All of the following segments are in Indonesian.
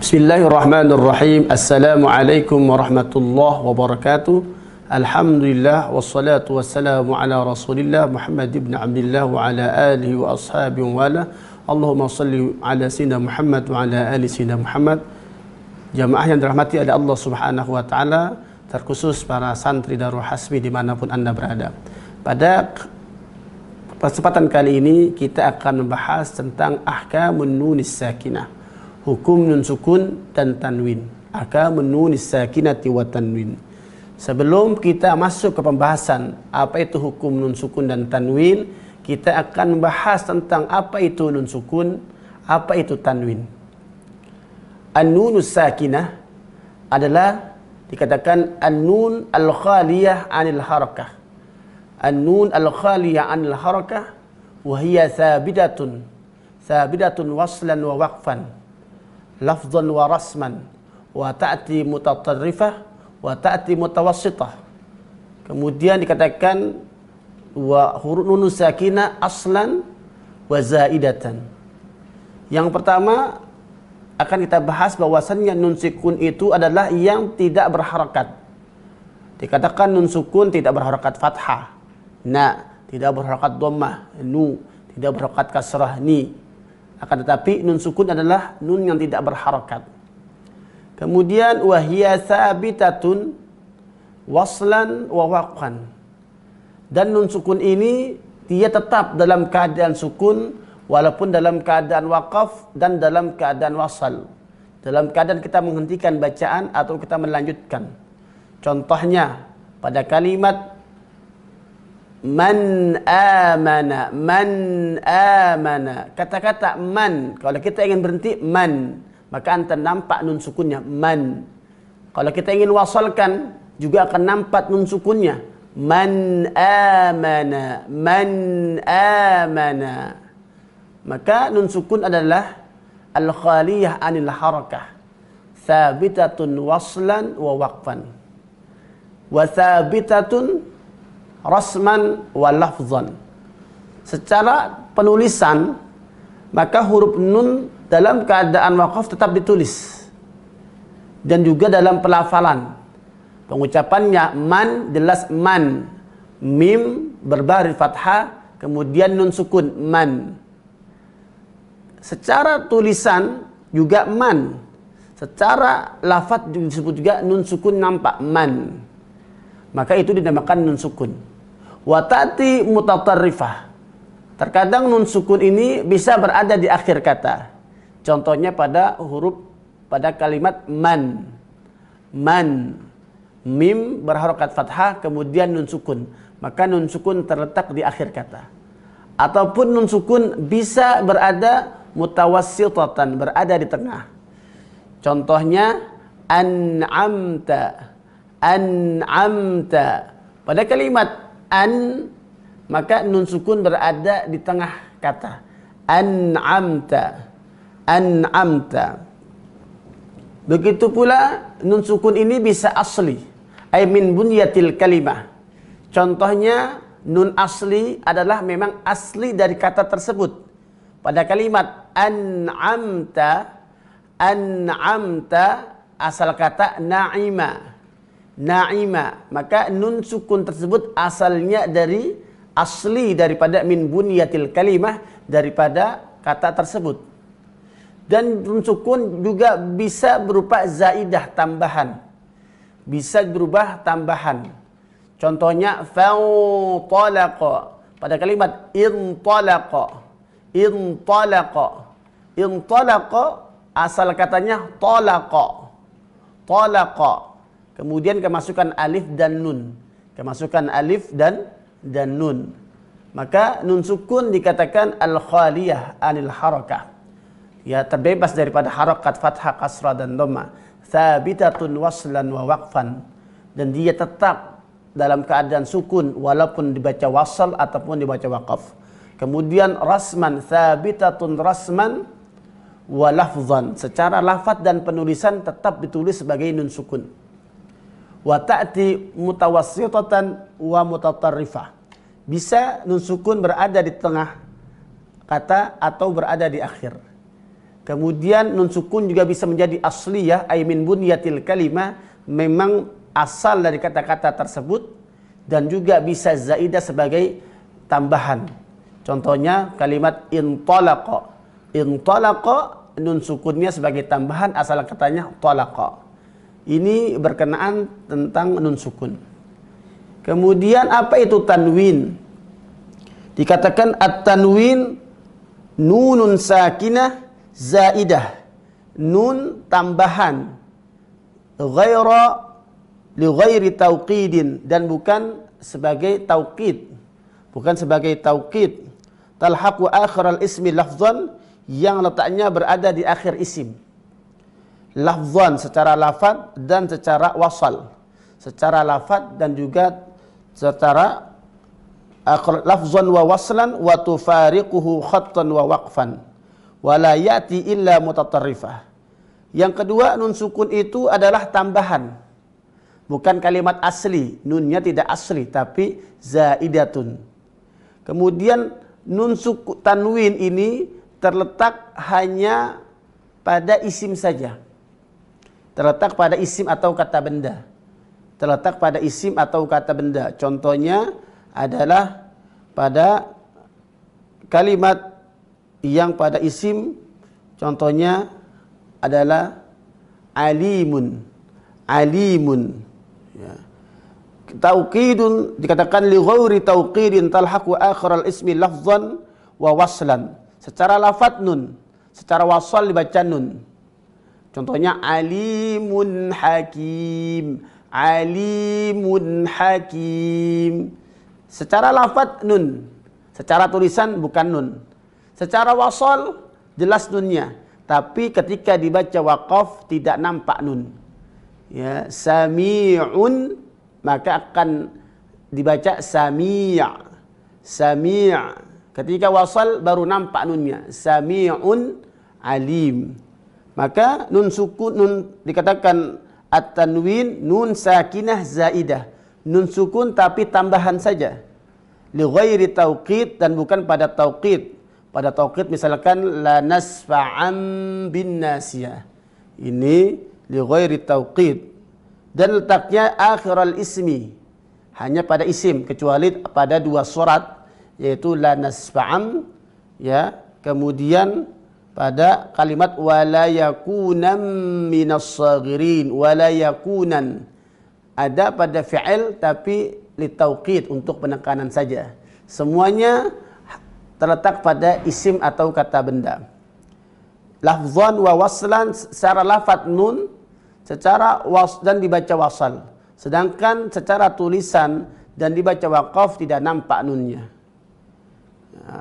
Bismillahirrahmanirrahim. Assalamualaikum warahmatullahi wabarakatuh. Alhamdulillah wassalatu wassalamu ala Rasulillah Muhammad ibn Abdullah wa ala alihi wa ashabihi wa ala. Allahumma salli ala sayyidina Muhammad wa ala ali sayyidina Muhammad. Jamaah yang dirahmati oleh Allah Subhanahu wa taala, terkhusus para santri Darul Hasbi dimanapun Anda berada. Pada kesempatan kali ini kita akan membahas tentang ahkamun nunis sakinah, hukum nun sukun dan tanwin. Ahkamun nunis sakinati wa tanwin. Sebelum kita masuk ke pembahasan apa itu hukum nun sukun dan tanwin, kita akan membahas tentang apa itu nun sukun, apa itu tanwin. An-nunus sakinah adalah dikatakan an-nun al-khaliyah anil harakah. An-nun al-khaliyah anil harakah wa hiya thabitatun waslan wa waqfan, lafzan wa rasman, wa ta'ti mutatarrifah wa ta'ti mutawassitah. Kemudian dikatakan wa huruf nun sakinah aslan wa zaidatan. Yang pertama akan kita bahas bahwasannya nun sukun itu adalah yang tidak berharakat. Dikatakan nun sukun tidak berharakat fathah, na, tidak berharakat dhammah, nu, tidak berharakat kasrah, ni. Akan tetapi nun sukun adalah nun yang tidak berharakat. Kemudian wahiyya thabitatun waslan wa waqfan. Dan nun sukun ini dia tetap dalam keadaan sukun walaupun dalam keadaan waqaf dan dalam keadaan wasal. Dalam keadaan kita menghentikan bacaan atau kita melanjutkan. Contohnya pada kalimat man amana, kata-kata man, kalau kita ingin berhenti man, maka anda nampak nun sukunnya man. Kalau kita ingin wasalkan juga akan nampak nun sukunnya man amana, maka nun sukun adalah al-khaliyah anil harakah, thabitatun waslan wa waqfan, wa thabitatun rasman wa lafzan. Secara penulisan maka huruf nun dalam keadaan waqaf tetap ditulis, dan juga dalam pelafalan pengucapannya man jelas man, mim berbaris fathah, kemudian nun sukun man. Secara tulisan juga man, secara lafaz disebut juga nun sukun nampak man, maka itu dinamakan nun sukun. Wa ta'ti mutatarrifah. Terkadang nun sukun ini bisa berada di akhir kata. Contohnya pada kalimat man. Man, mim berharokat fathah kemudian nun sukun, maka nun sukun terletak di akhir kata. Ataupun nun sukun bisa berada mutawassitatan, berada di tengah. Contohnya an'amta. Pada kalimat an, maka nun sukun berada di tengah kata. An'amta. Begitu pula nun sukun ini bisa asli, ay min bunyatil kalimah. Contohnya nun asli adalah memang asli dari kata tersebut. Pada kalimat an'amta, asal kata na'ima, maka nun sukun tersebut asalnya dari asli daripada min bunyatil kalimah, daripada kata tersebut. Dan nun sukun juga bisa berupa zaidah, tambahan, bisa berubah tambahan. Contohnya fantalaqa, pada kalimat intalaqa, asal katanya talaqa, kemudian kemasukan alif dan nun, maka nun sukun dikatakan al-khaliyah anil harakah, ya terbebas daripada harakat fathah, kasrah dan dhamma, thabitatun waslan wa waqfan, dan dia tetap dalam keadaan sukun walaupun dibaca wasal ataupun dibaca waqaf. Kemudian rasman, thabitatun rasman wa lafzan, secara lafaz dan penulisan tetap ditulis sebagai nun sukun. Wa ta'ti mutawassitatan wa mutatarrifah, bisa nun sukun berada di tengah kata atau berada di akhir. Kemudian nun sukun juga bisa menjadi asliyah, ay min bunyatil kalimah, memang asal dari kata-kata tersebut, dan juga bisa zaidah sebagai tambahan. Contohnya kalimat intalaqa. Intalaqa, nun sukunnya sebagai tambahan, asal katanya talaqa. Ini berkenaan tentang nun sukun. Kemudian apa itu tanwin? Dikatakan at-tanwin nunun sakinah zaidah, nun tambahan, li ghairi tauqidin, dan bukan sebagai tauqid, talhaqu akhiral ismi lafzan, yang letaknya berada di akhir isim, lafzan secara lafaz dan secara wasal, secara lafaz dan juga secara lafzan wa waslan, wa tufariquhu khattan wa waqfan, wala ya'ti illa mutatarrifah. Yang kedua, nun sukun itu adalah tambahan, bukan kalimat asli. Nunnya tidak asli tapi zaidatun. Kemudian nun sukun tanwin ini terletak hanya pada isim saja, terletak pada isim atau kata benda, terletak pada isim atau kata benda. Contohnya adalah pada kalimat yang pada isim, contohnya adalah alimun, alimun. Ya. Tauqidun dikatakan li ghairi tauqidin talhaqu akhiral ismi lafzan wa waslan. Secara lafaz nun, secara wasal dibaca nun. Contohnya alimun hakim, alimun hakim. Secara lafaz nun, secara tulisan bukan nun. Secara wasal jelas nunnya, tapi ketika dibaca waqaf tidak nampak nun. Ya, sami'un, maka akan dibaca sami', sami'. Ketika wasal baru nampak nunnya, sami'un alim. Maka nun sukun, nun dikatakan at-tanwin nun sakinah zaidah, nun sukun tapi tambahan saja, li ghairi tauqid, dan bukan pada tauqid. Pada tauqid misalkan la nasfa'an bin nasiyah, ini li ghairi tauqid, dan letaknya akhiral ismi, hanya pada isim, kecuali pada dua surat, yaitu la nasfa'an, ya, kemudian pada kalimat wala yakunan minas saghirin, wala yakunan, ada pada fi'il tapi li tauqid, untuk penekanan saja. Semuanya terletak pada isim atau kata benda. Lafzan wa waslan, secara lafaz nun, secara dan dibaca wasal. Sedangkan secara tulisan dan dibaca waqaf tidak nampak nunnya.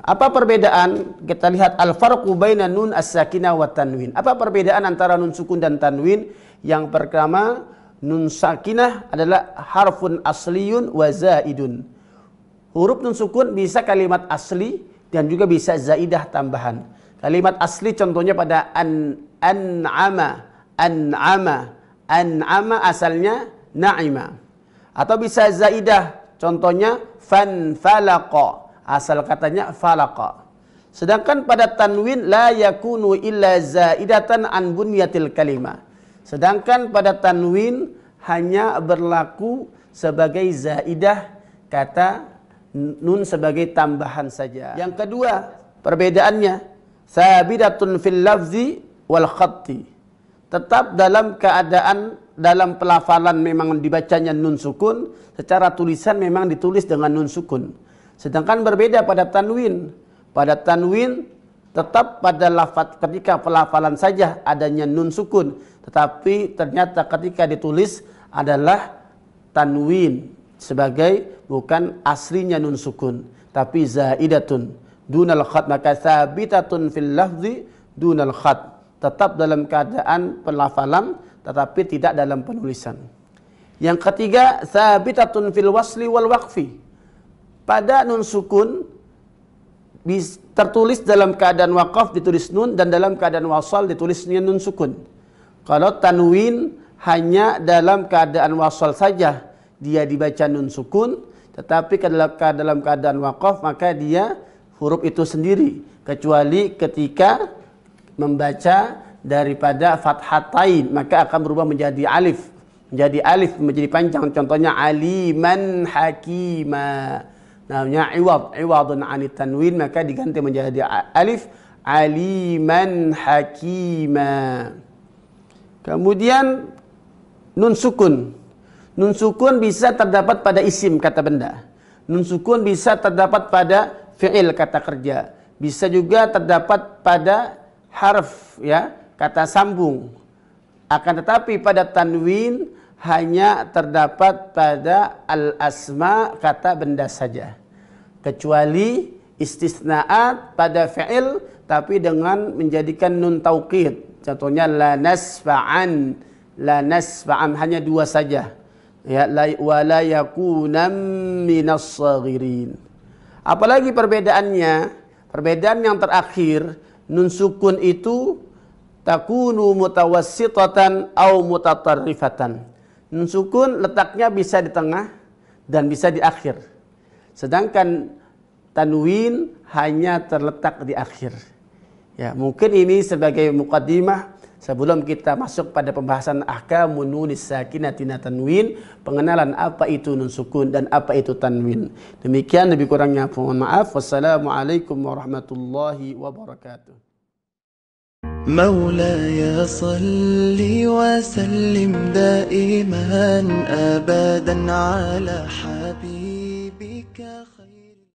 Apa perbedaan? Kita lihat al-farqu baina nun as-sakinah wa tanwin. Apa perbedaan antara nun sukun dan tanwin? Yang pertama, nun sakinah adalah harfun asliyun wa zaidun. Huruf nun sukun bisa kalimat asli dan juga bisa zaidah tambahan. Kalimat asli contohnya pada an'ama, an'ama, an'ama asalnya na'ima. Atau bisa zaidah, contohnya fanfalaqa, asal katanya falaqa. Sedangkan pada tanwin la yakunu illa zaidatan an bunyatil kalimah. Sedangkan pada tanwin hanya berlaku sebagai zaidah, kata nun sebagai tambahan saja. Yang kedua, perbedaannya sabidatun fil lafzi wal khatti. Tetap dalam keadaan, dalam pelafalan memang dibacanya nun sukun, secara tulisan memang ditulis dengan nun sukun. Sedangkan berbeda pada tanwin. Pada tanwin tetap pada lafaz ketika pelafalan saja adanya nun sukun, tetapi ternyata ketika ditulis adalah tanwin sebagai bukan aslinya nun sukun, tapi zaidatun dunal khat, maka sabitatun fil lafzi dunal khat, tetap dalam keadaan pelafalan tetapi tidak dalam penulisan. Yang ketiga, sabitatun fil wasli wal waqfi. Pada nun sukun tertulis dalam keadaan waqaf ditulis nun, dan dalam keadaan wasal ditulisnya nun sukun. Kalau tanwin hanya dalam keadaan wasal saja dia dibaca nun sukun, tetapi dalam keadaan waqaf maka dia huruf itu sendiri, kecuali ketika membaca daripada fathatain, maka akan berubah menjadi alif. Menjadi panjang. Contohnya aliman hakima. Namanya iwadun anit tanwin, maka diganti menjadi alif, aliman hakima. Kemudian nun sukun. Nun sukun bisa terdapat pada isim, kata benda. Nun sukun bisa terdapat pada fi'il, kata kerja. Bisa juga terdapat pada harf, ya, kata sambung. Akan tetapi pada tanwin hanya terdapat pada al-asma, kata benda saja. Kecuali istisnaat pada fi'il tapi dengan menjadikan nun taukid. Contohnya la nasfa'an, hanya dua saja. Ya, wala yakunam minas saghirin. Apalagi perbedaannya? Perbedaan yang terakhir, nun sukun itu takunu mutawassitatan au mutatarrifatan. Nun sukun letaknya bisa di tengah dan bisa di akhir. Sedangkan tanwin hanya terletak di akhir. Ya, mungkin ini sebagai muqaddimah sebelum kita masuk pada pembahasan ahkamun nunis sakinatina tanwin, pengenalan apa itu nun sukun dan apa itu tanwin. Demikian, lebih kurangnya mohon maaf. Wassalamualaikum warahmatullahi wabarakatuh. مولاي صل وسلم دائما أبدا على حبيبك